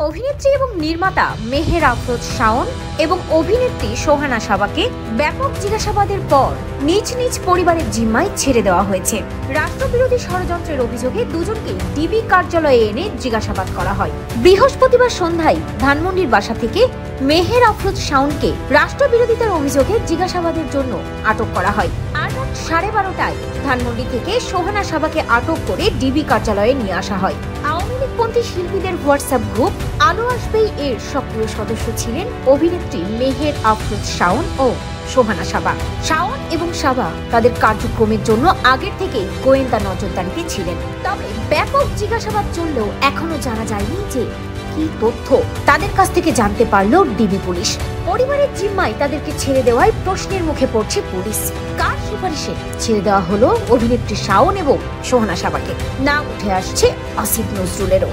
অভিনেত্রী এবং নির্মাতা মেহের আফরোজ শাওন এবং অভিনেত্রী সোহানা সাবাকে ব্যাপক জিজ্ঞাসাবাদের পর নিজ নিজ পরিবারের জিম্মায় ছেড়ে দেওয়া হয়েছে। রাষ্ট্রবিরোধী ষড়যন্ত্রের অভিযোগে দুজনকে ডিবি কার্যালয়ে এনে জিজ্ঞাসাবাদ করা হয়। বৃহস্পতিবার সন্ধ্যায় ধানমন্ডির বাসা থেকে মেহের আফরোজ শাওনকে রাষ্ট্রবিরোধিতার অভিযোগে জিজ্ঞাসাবাদের জন্য আটক করা হয়। আর রাত 12:30টায় ধানমন্ডি থেকে সোহানা সাবাকে আটক করে ডিবি কার্যালয়ে নিয়ে আসা হয়। আওয়ামী লীগপন্থী শিল্পীদের হোয়াটসঅ্যাপ গ্রুপ আলো আসবেই এর সক্রিয় সদস্য ছিলেন অভিনেত্রী মেহের আফরোজ শাওন ও সোহানা সাবা। শাওন এবং সাবা তাদের কার্যক্রমের জন্য আগের থেকেই গোয়েন্দা নজরদারিতে ছিলেন। তবে ব্যাপক জিজ্ঞাসাবাদ চললেও এখনো জানা যায়নি যে কি তথ্য তাদের কাছ থেকে জানতে পারল ডিবি পুলিশ। পরিবারের জিম্মায় তাদেরকে ছেড়ে দেওয়ায় প্রশ্নের মুখে পড়ছে পুলিশ। কার সুপারিশে ছেড়ে দেওয়া হলো অভিনেত্রী শাওন এবং সোহানা সাবাকে? নাম উঠে আসছে আসিফ নজরুলেরও।